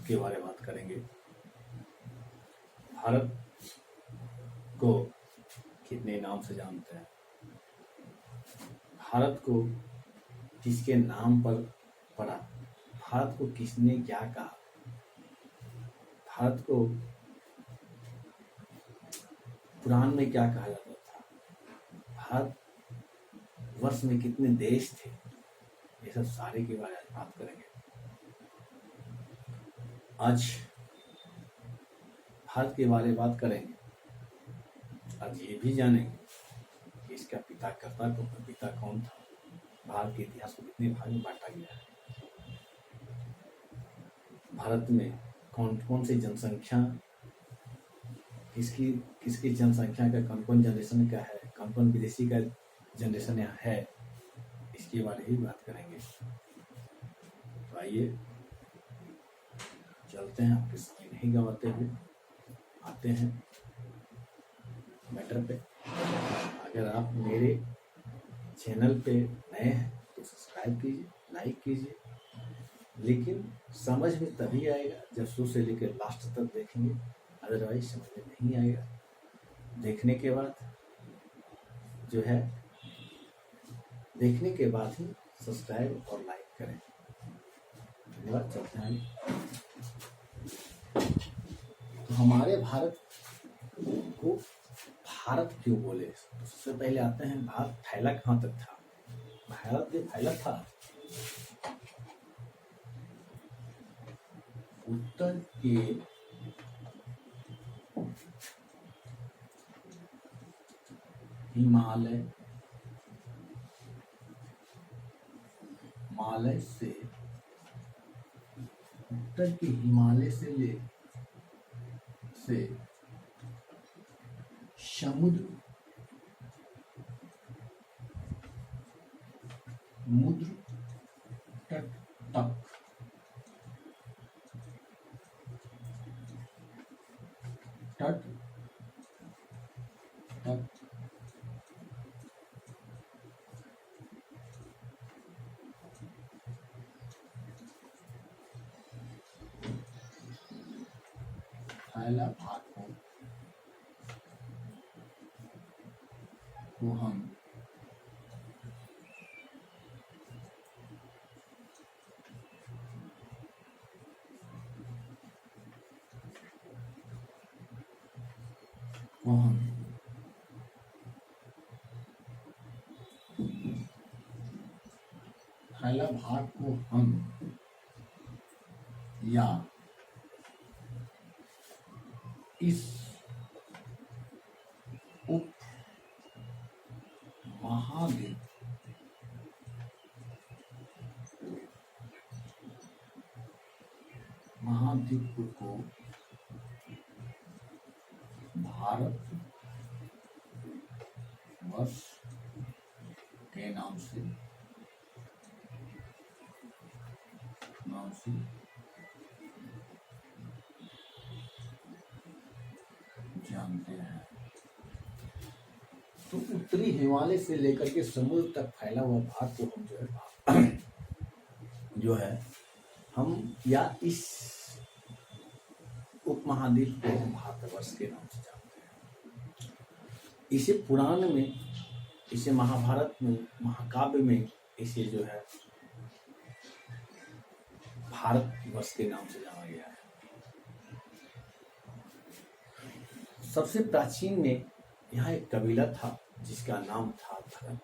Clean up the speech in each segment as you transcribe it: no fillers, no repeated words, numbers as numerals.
भारत के बारे में बात करेंगे। भारत को कितने नाम से जानते हैं? भारत को किसके नाम पर पड़ा? भारत को किसने क्या कहा? भारत को पुराण में क्या कहा जाता था? भारत वर्ष में कितने देश थे? ये सब सारे के बारे में बात करेंगे। आज भारत के बारे में बात करेंगे। आज ये भी जानेंगे कि इसका पिता कौन था। भारत के इतिहास को कितने भाग में बांटा गया है। भारत में कौन कौन सी जनसंख्या, किसकी जनसंख्या का कौन कौन जनरेशन का है, कौन कौन विदेशी का जनरेशन यहाँ है, इसके बारे में बात करेंगे। तो आइए चलते हैं, आपके समय नहीं गंवाते हुए आते हैं मैटर पे। अगर आप मेरे चैनल पे नए हैं तो सब्सक्राइब कीजिए, लाइक कीजिए, लेकिन समझ में तभी आएगा जब शुरू से लेकर लास्ट तक देखेंगे, अदरवाइज समझ में नहीं आएगा। देखने के बाद ही सब्सक्राइब और लाइक करें। धन्यवाद। चलते हैं। तो हमारे भारत को भारत क्यों बोले? तो सबसे पहले आते हैं, भारत फैला कहाँ तक था? भारत जो फैला था उत्तर के हिमालय से, उत्तर के हिमालय से समुद्र तट तक फैला भाग को हम फैला भाग को हम या इस उप महाद्वीप को भारत वर्ष के नाम से जानते हैं। तो उत्तरी हिमालय से लेकर के समुद्र तक फैला हुआ भाग को हम हम या इस उपमहाद्वीप को भारतवर्ष के नाम से जानते हैं। इसे पुराण में, इसे महाभारत में, महाकाव्य में इसे भारतवर्ष के नाम से जाना गया है। सबसे प्राचीन में यहाँ एक कबीला था जिसका नाम था भरत।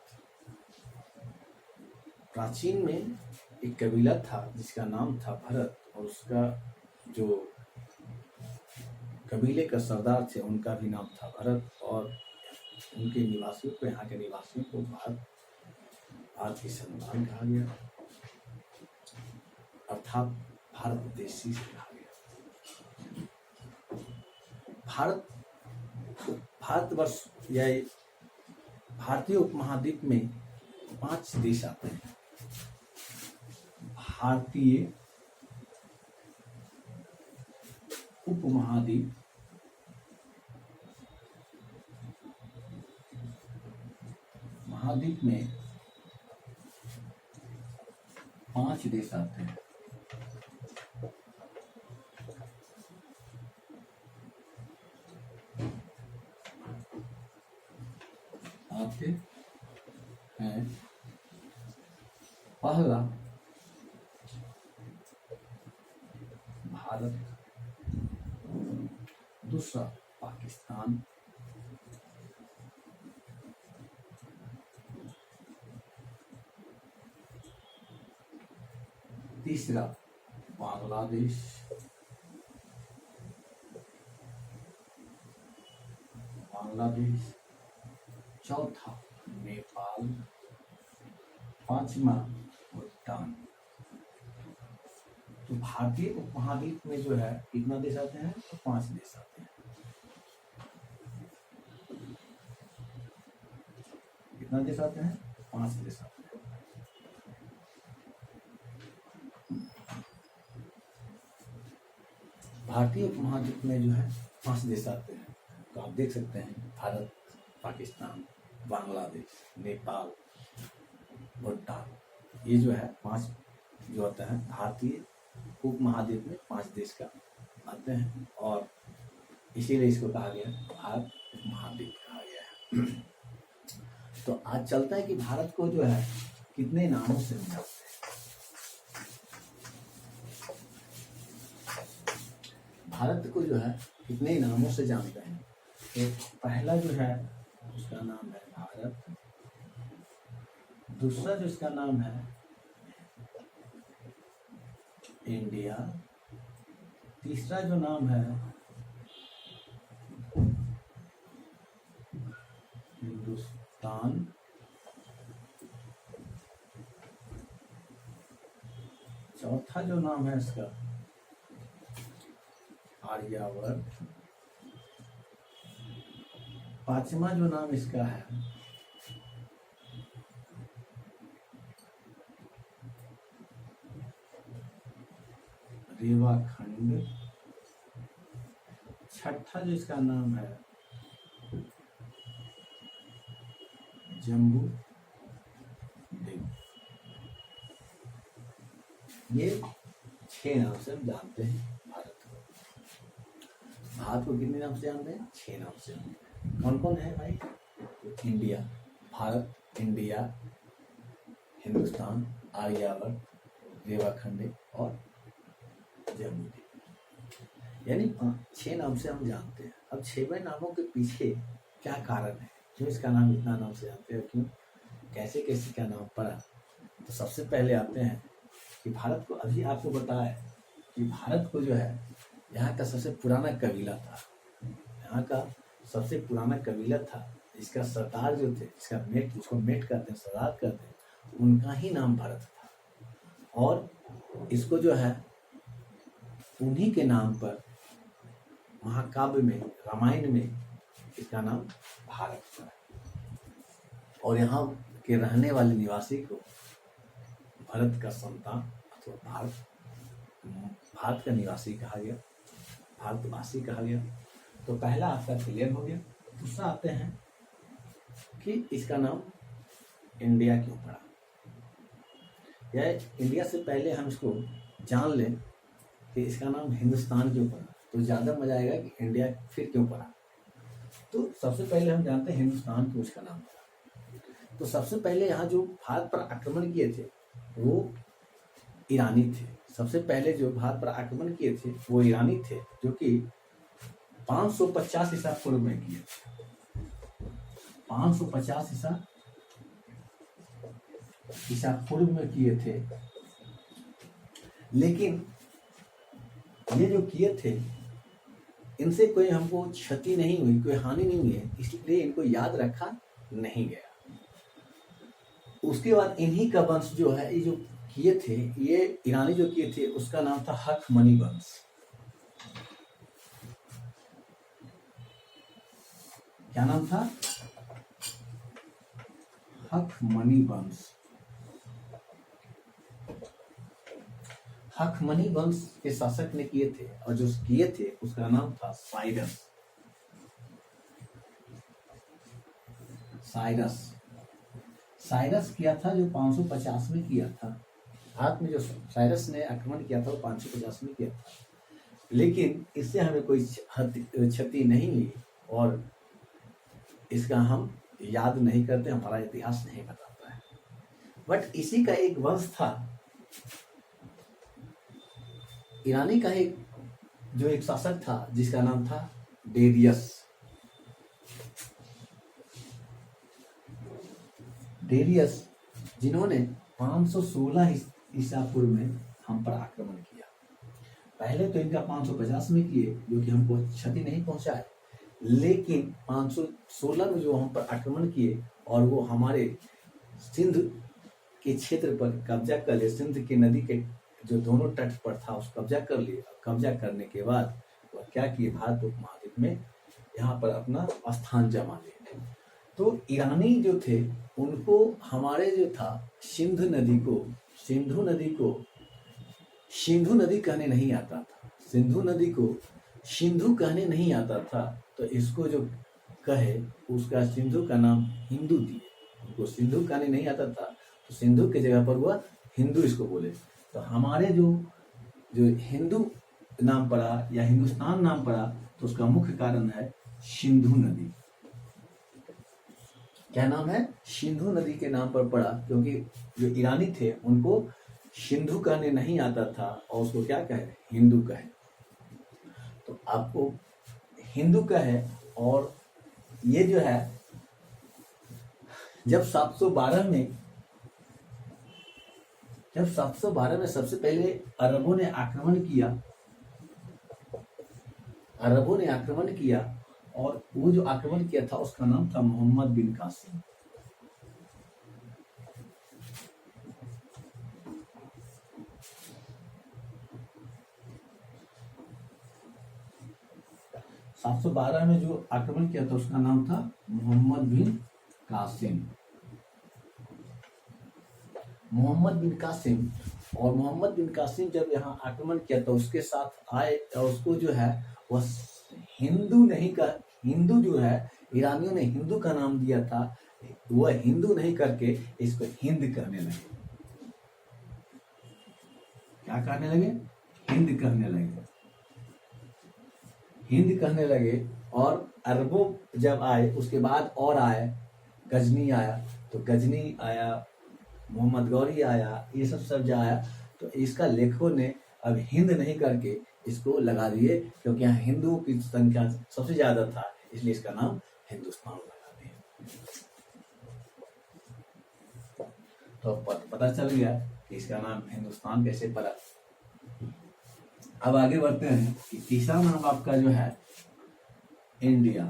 प्राचीन में एक कबीला था जिसका नाम था भरत, और उसका जो कबीले का सरदार थे उनका भी नाम था भरत, और उनके निवासियों को, यहाँ के निवासियों को भारत की संतान कहा गया, अर्थात भारतदेशी से कहा गया। भारतवर्ष या भारतीय उपमहाद्वीप में 5 देश आते हैं। भारतीय उपमहाद्वीप में 5 देश आते हैं। आते हैं। पहला भारत, दूसरा पाकिस्तान, तीसरा बांग्लादेश, चौथा नेपाल, पांचवा भूटान। तो भारतीय उपमहाद्वीप में जो है कितना देश आते हैं? तो 5 देश आते हैं। कितना देश आते हैं? 5 देश आते हैं। भारतीय उपमहाद्वीप में जो है 5 देश आते हैं। तो आप देख सकते हैं भारत, पाकिस्तान, बांग्लादेश, नेपाल, भूटान, ये जो है 5 जो होता है भारतीय उपमहाद्वीप में 5 देश का आते हैं, और इसीलिए इसको कहा गया भारत उपमहाद्वीप कहा गया है। तो आज चलता है कि भारत को जो है कितने नामों से जानते हैं। भारत को जो है कितने नामों से जानते हैं। तो पहला जो है उसका नाम है भारत, दूसरा जो इसका नाम है इंडिया, तीसरा जो नाम है हिंदुस्तान, चौथा जो नाम है इसका आर्यावर्त, पांचवा जो नाम इसका है रेवाखंड, छठा जो इसका नाम है जम्बू द्वीप। ये 6 नाम से हम जानते हैं भारत को। भारत को कितने नाम से जानते हैं? 6 नाम से जानते हैं। कौन कौन है भाई? तो इंडिया, भारत, इंडिया, हिंदुस्तान, आर्यावर्त, रेवाखंड और जम्बू द्वीप, यानी 6 नाम से हम जानते हैं। अब 6वें नामों के पीछे क्या कारण है, क्यों इसका नाम इतना नाम से जानते हैं, क्यों कैसे कैसे क्या नाम पड़ा? तो सबसे पहले आते हैं कि भारत को, अभी आपको बताया कि भारत को जो है यहाँ का सबसे पुराना कबीला था, यहाँ का सबसे पुराना कबीला था। इसका सरदार जो थे, इसका मेट, जिसको मेट कहते हैं, सरदार कहते हैं, उनका ही नाम भारत था। और इसको जो है उन्हीं के नाम पर महाकाव्य में, रामायण में इसका नाम भारत है। और यहाँ के रहने वाले निवासी को भारत का संतान अथवा भारत का निवासी कहा गया, भारतवासी कहा गया। तो पहला आपका क्लियर हो गया। दूसरा आते हैं कि इसका नाम इंडिया क्यों पड़ा, या इंडिया से पहले हम इसको जान लें कि इसका नाम हिंदुस्तान क्यों पड़ा, तो ज़्यादा मजा आएगा कि इंडिया फिर क्यों पड़ा। तो सबसे पहले हम जानते हैं हिंदुस्तान क्यों इसका नाम पड़ा। तो सबसे पहले यहाँ जो भारत पर आक्रमण किए थे वो ईरानी थे। सबसे पहले जो भारत पर आक्रमण किए थे वो ईरानी थे, जो कि 550 ईसा पूर्व में किए थे। 550 ईसा पूर्व में किए थे। लेकिन ये जो किए थे इनसे कोई हमको क्षति नहीं हुई, कोई हानि नहीं हुई है, इसलिए इनको याद रखा नहीं गया। उसके बाद इन्हीं का वंश जो है, ये जो किए थे, ये ईरानी जो किए थे उसका नाम था हखमनी वंश। क्या नाम था? हखमनी वंश। हखमनी वंश के शासक ने किए थे, और जो किए थे उसका नाम था साइरस। साइरस किया था, जो 550 में किया था। भारत में जो साइरस ने आक्रमण किया था वो 550 में किया था। लेकिन इससे हमें कोई क्षति नहीं हुई, और इसका हम याद नहीं करते, हमारा इतिहास नहीं बताता है। बट इसी का एक वंश था, ईरानी का एक जो एक शासक था जिसका नाम था डेरियस। डेरियस जिन्होंने 516 ईसा पूर्व में हम पर आक्रमण किया। पहले तो इनका 550 में किए जो कि हमको क्षति नहीं पहुंचाए, लेकिन 516 में जो हम पर आक्रमण किए और वो हमारे सिंध के क्षेत्र पर कब्जा कर लिए, सिंध की नदी के जो दोनों तट पर था उस कब्जा कर लिए। कब्जा करने के बाद वह क्या किए, भारत उपमहाद्वीप में यहाँ पर अपना स्थान जमा लिए। तो ईरानी जो थे उनको हमारे जो था सिंधु नदी कहने नहीं आता था, सिंधु नदी को सिंधु कहने नहीं आता था। तो इसको जो कहे उसका सिंधु का नाम हिंदू दिए। उनको सिंधु कहने नहीं आता था तो सिंधु की जगह पर वह हिंदू इसको बोले। तो हमारे जो हिंदू नाम पड़ा या हिंदुस्तान नाम पड़ा तो उसका मुख्य कारण है सिंधु नदी। क्या नाम है, सिंधु नदी के नाम पर पड़ा, क्योंकि जो ईरानी थे उनको सिंधु कहने नहीं आता था और उसको क्या कहे, हिंदू कहे। तो आपको हिंदू कहे। और ये जो है जब 712 में सबसे पहले अरबों ने आक्रमण किया और वो जो आक्रमण किया था उसका नाम था मोहम्मद बिन कासिम। सात सौ 12 में जो आक्रमण किया था उसका नाम था मोहम्मद बिन कासिम। और मोहम्मद बिन कासिम जब यहाँ आक्रमण किया तो उसके साथ आए और उसको जो है वह हिंदू जो है ईरानियों ने हिंदू का नाम दिया था, वह हिंदू नहीं करके इसको हिंद कहने लगे। क्या कहने लगे, हिंद कहने लगे। और अरबों जब आए उसके बाद और आए, गजनी आया तो गजनी आया, मोहम्मद गौरी आया, ये सब जो आया तो इसका लेखकों ने अब हिंद नहीं करके इसको लगा दिए, क्योंकि यहाँ हिंदुओं की संख्या सबसे ज्यादा था इसलिए इसका नाम हिंदुस्तान लगा दिए। तो पता चल गया कि इसका नाम हिंदुस्तान कैसे पड़ा। अब आगे बढ़ते हैं कि तीसरा नाम आपका जो है इंडिया।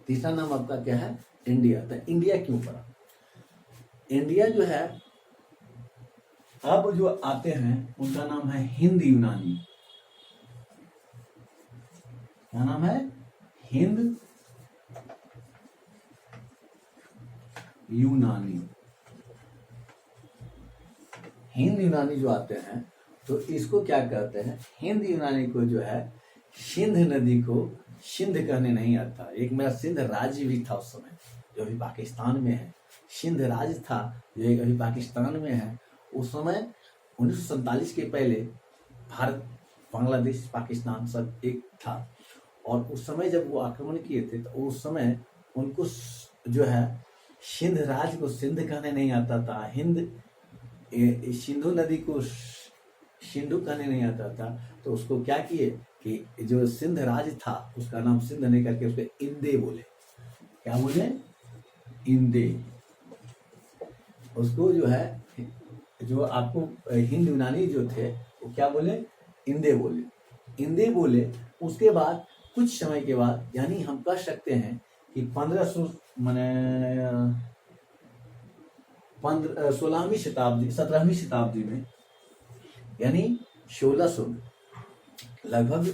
तीसरा नाम आपका क्या है, इंडिया। तो इंडिया क्यों पड़ा, इंडिया जो है अब जो आते हैं उनका नाम है हिंद यूनानी। क्या नाम है, हिंद यूनानी। हिंद यूनानी जो आते हैं तो इसको क्या कहते हैं, हिंद यूनानी को जो है सिंध नदी को सिंध कहने नहीं आता। एक मेरा सिंध राज्य भी था उस समय जो अभी पाकिस्तान में है, सिंध राज्य था जो अभी पाकिस्तान में है। उस समय 1947 के पहले भारत, बांग्लादेश, पाकिस्तान सब एक था। और उस समय जब वो आक्रमण किए थे तो उस समय उनको जो है सिंध राज्य को सिंध कहने नहीं आता था, सिंधु नदी को सिंधु कहने नहीं आता था। तो उसको क्या किए कि जो सिंध राज्य था उसका नाम सिंध नहीं करके उसको इंदे बोले। क्या बोले, इंदे। उसको जो है जो आपको हिंद यूनानी जो थे वो क्या बोले, इंदे बोले। उसके बाद कुछ समय के बाद, यानी हम कह सकते हैं कि 17वीं शताब्दी में, यानी 1600 लगभग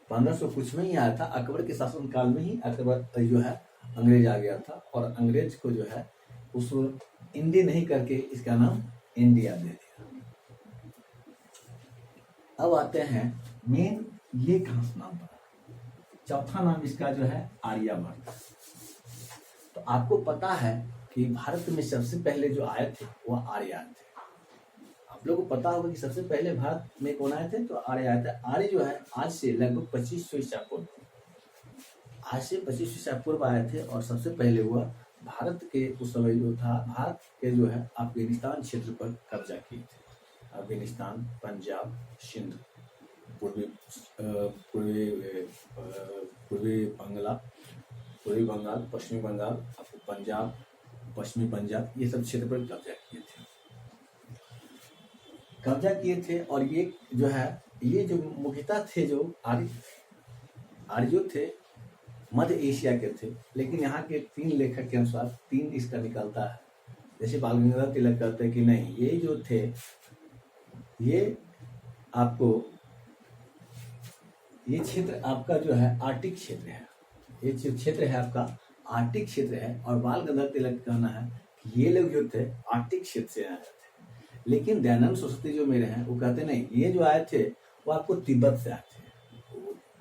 1500 कुछ में ही आया था। अकबर के शासन काल में ही अकबर जो है अंग्रेज आ गया था और अंग्रेज को जो है उस इंडी नहीं करके इसका नाम इंडिया दे दिया। अब आते हैं मेन, ये कहां से नाम पड़ा। चौथा नाम इसका जो है आर्यभट्ट। तो आपको पता है कि भारत में सबसे पहले जो आए थे वह आर्य थे। आप लोगों को पता होगा कि सबसे पहले भारत में कौन आए थे, तो आर्य आए थे। आर्य जो है आज से लगभग 2500 ईसा पूर्व आज से 25 ईसा पूर्व आए थे और सबसे पहले वह भारत के उस समय जो था, भारत के जो है अफगानिस्तान क्षेत्र पर कब्जा किए थे। अफगानिस्तान, पंजाब, सिंध, पूर्वी पूर्वी पूर्वी बंगला पूर्वी बंगाल, पश्चिमी बंगाल, पंजाब, पश्चिमी पंजाब, ये सब क्षेत्र पर कब्जा किए थे। और ये जो है, ये जो मुख्यतः थे जो आर्य थे, मध्य एशिया के थे। लेकिन यहाँ के 3 लेखक के अनुसार 3 इसका निकलता है। जैसे बाल गंगाधर तिलक कहते हैं कि नहीं, ये जो थे ये आपको, ये क्षेत्र आपका जो है आर्टिक क्षेत्र है, ये जो क्षेत्र है आपका आर्टिक क्षेत्र है। और बाल गंगाधर तिलक कहना है कि ये लोग जो थे आर्टिक क्षेत्र से आए थे। लेकिन दयानंद सरस्वती जो मेरे हैं वो कहते नहीं, ये जो आए थे वो आपको तिब्बत से आए थे।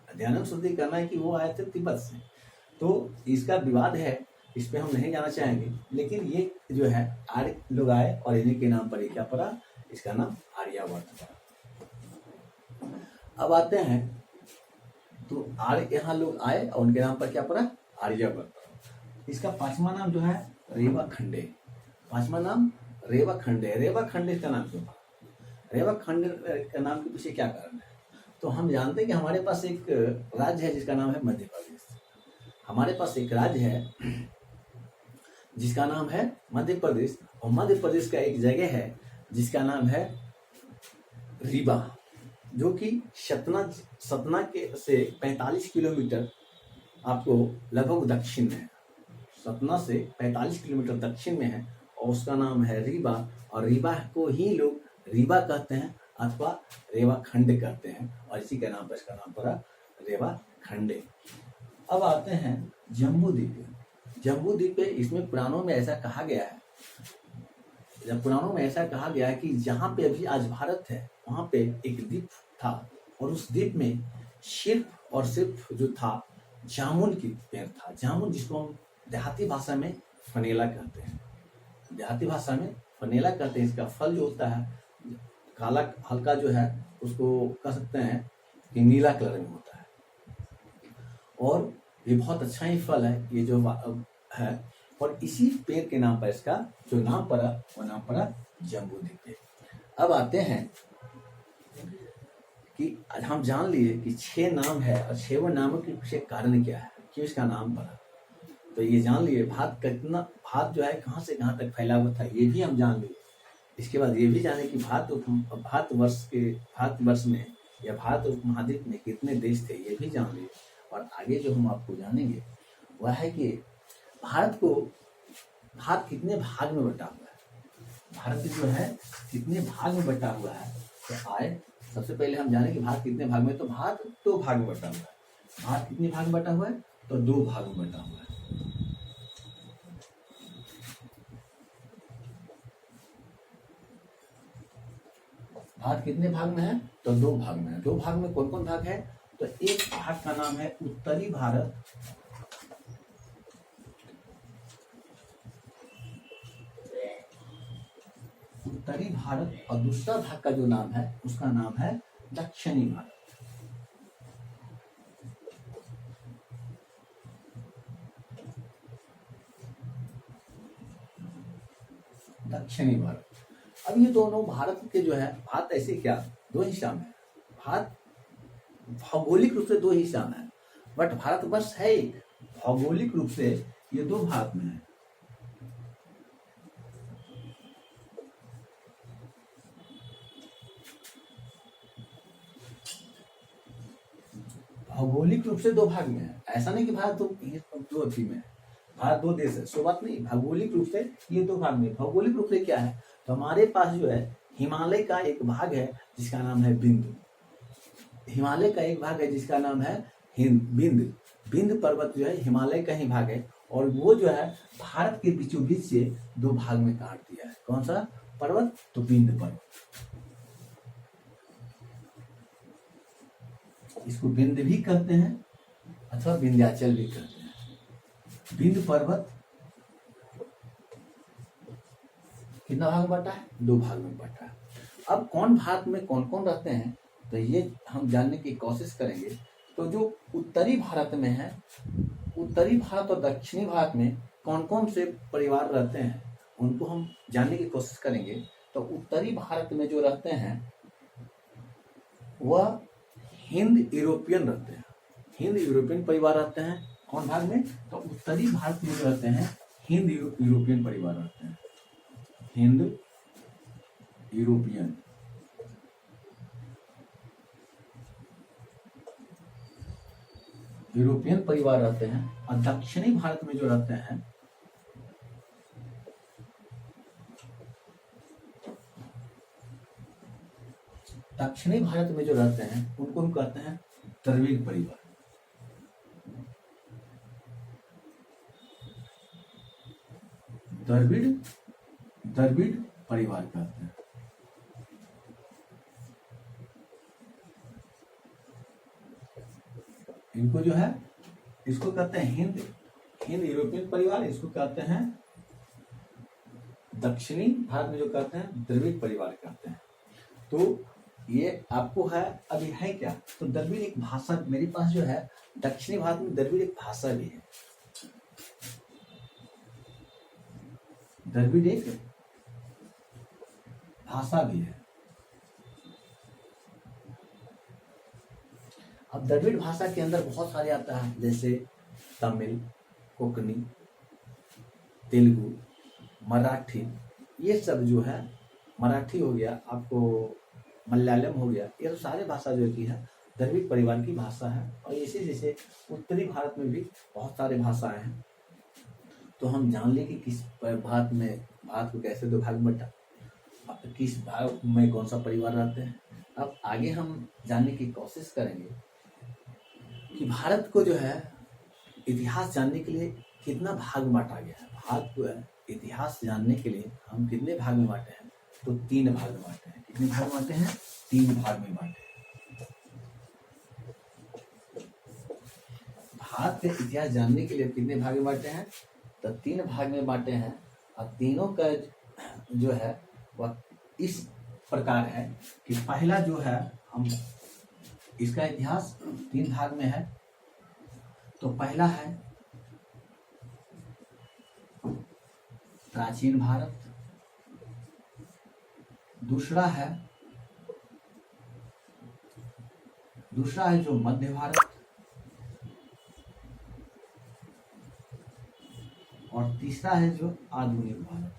दयानंद सरस्वती कहना है कि वो आए थे तिब्बत से। तो इसका विवाद है, इस पे हम नहीं जाना चाहेंगे। लेकिन ये जो है आर्य लोग आए और इन्हीं के नाम पर ये क्या पड़ा, इसका नाम आर्यावर्त पड़ा। अब आते हैं तो आर्य यहाँ लोग आए और उनके नाम पर क्या पड़ा, आर्यावर्त। इसका 5वां नाम जो है रेवाखंडे। 5वां नाम रेवाखंडे। रेवाखंडे का नाम क्यों पड़ा? रेवाखंडे का नाम के पीछे क्या कारण है? तो हम जानते हैं कि हमारे पास एक राज्य है जिसका नाम है मध्य प्रदेश। हमारे पास एक राज्य है जिसका नाम है मध्य प्रदेश, और मध्य प्रदेश का एक जगह है जिसका नाम है रीवा, जो कि सतना के से 45 किलोमीटर आपको लगभग दक्षिण में है। सतना से 45 किलोमीटर दक्षिण में है और उसका नाम है रीवा। और रीवा को ही लोग रीवा कहते हैं अथवा रेवाखंड कहते हैं, और इसी के नाम पर इसका नाम पड़ा रेवाखंडे। अब आते हैं जम्बू द्वीप। जम्बू द्वीप, इसमें पुराणों में ऐसा कहा गया है, पुराणों में ऐसा कहा गया है कि जहाँ पे अभी आज भारत है वहाँ पे एक द्वीप था, और उस द्वीप में सिर्फ और सिर्फ जो था जामुन की पेड़ था। जामुन, जिसको हम देहाती भाषा में फनेला कहते हैं। देहाती भाषा में फनेला कहते हैं। इसका फल जो होता है काला, हल्का जो है उसको कह सकते हैं कि नीला कलर में होता है, और ये बहुत अच्छा ही फल है ये जो है। और इसी पेड़ के नाम पर इसका जो नाम पड़ा वो नाम पड़ा जम्बू द्वीप। अब आते हैं कि हम जान लिए कि 6 नाम है, और 6वें नामों के पीछे कारण क्या है, क्यों इसका नाम पड़ा। तो ये जान लिए भारत जो है कहाँ से कहाँ तक फैला हुआ था, ये भी हम जान लिए। इसके बाद ये भी जाने कि भारतवर्ष में या भारत उपमहाद्वीप में कितने देश थे, ये भी जान लिए। और आगे जो हम आपको जानेंगे वह है कि भारत कितने भाग में बटा हुआ है। भारत जो है कितने भाग में बटा हुआ है, तो आए सबसे पहले हम जाने कि भारत कितने भाग में। तो भारत 2 भाग में बटा हुआ है। भारत कितने भाग में बटा हुआ है, तो 2 भाग में बटा हुआ है। भारत कितने भाग में है, तो 2 भाग में है। 2 भाग में कौन कौन भाग है, तो एक भाग का नाम है उत्तरी भारत, और दूसरा भाग का जो नाम है उसका नाम है दक्षिणी भारत। दक्षिणी भारत। अब ये दोनों भारत के जो है, भारत ऐसे क्या 2 हिस्सा में है। भारत भौगोलिक रूप से 2 हिस्सा में है, बट भारतवर्ष है एक। भौगोलिक रूप से ये 2 भाग में है। भौगोलिक रूप से 2 भाग में है। ऐसा नहीं कि भारत दो अथी में है, भारत 2 देश है, सो बात नहीं। भौगोलिक रूप से ये 2 भाग में। भौगोलिक रूप से क्या है, तो हमारे पास जो है हिमालय का एक भाग है जिसका नाम है बिंद। हिमालय का एक भाग है जिसका नाम है बिंद। बिंद पर्वत जो है हिमालय का ही भाग है, और वो जो है भारत के बीचों बीच से 2 भाग में काट दिया है। कौन सा पर्वत, तो बिंद पर्वत। इसको बिंद भी कहते हैं अथवा विंध्याचल भी कहते हैं। बिंद पर्वत कितना भाग में बटा है, 2 भाग में बटा है। अब कौन भारत में कौन कौन रहते हैं, तो ये हम जानने की कोशिश करेंगे। तो जो उत्तरी भारत में है उत्तरी भारत और दक्षिणी भारत में कौन कौन से परिवार रहते हैं उनको हम जानने की कोशिश करेंगे। तो उत्तरी भारत में जो रहते हैं वह हिंद यूरोपियन रहते हैं, हिंद यूरोपियन परिवार रहते हैं। कौन भाग में? तो उत्तरी भारत में जो रहते हैं हिंद यूरोपियन परिवार रहते हैं, हिंद यूरोपियन। यूरोपियन परिवार रहते हैं। और दक्षिणी भारत में जो रहते हैं दक्षिणी भारत में जो रहते हैं उनको हम कहते हैं द्रविड़ परिवार। द्रविड़ परिवार कहते हैं। इनको जो है इसको कहते हैं हिंद यूरोपियन परिवार, इसको कहते हैं दक्षिणी भारत में जो कहते हैं द्रविड़ परिवार कहते हैं। तो ये आपको है अभी है क्या? तो द्रविड़ एक भाषा मेरे पास जो है, दक्षिणी भारत में द्रविड़ एक भाषा भी है, द्रविड़ एक भाषा भी है। अब द्रविड़ भाषा के अंदर बहुत सारे आता है, जैसे तमिल, कोंकणी, तेलुगु, मराठी, ये सब जो है, मराठी हो गया, आपको मलयालम हो गया, ये तो सारे भाषा जो की है द्रविड़ परिवार की भाषा है। और इसी जैसे उत्तरी भारत में भी बहुत सारे भाषाएं हैं। तो हम जान लें कि किस भारत में भारत को कैसे दो भाग में बंटा, किस भाग में कौन सा परिवार रहते हैं। अब आगे हम जानने की कोशिश करेंगे कि भारत को जो है इतिहास जानने के लिए कितना भाग में बांटा गया है। भारत को इतिहास जानने के लिए हम कितने भाग में बांटे हैं? तो 3 भाग में बांटे हैं। कितने भाग में बांटे हैं? 3 भाग में बांटे हैं। भारत के इतिहास जानने के लिए कितने भाग में बांटे हैं? तो 3 भाग में बांटे हैं। और तीनों का जो है वह इस प्रकार है कि पहला जो है, हम इसका इतिहास 3 भाग में है। तो पहला है प्राचीन भारत, दूसरा है जो मध्य भारत, और तीसरा है जो आधुनिक भारत।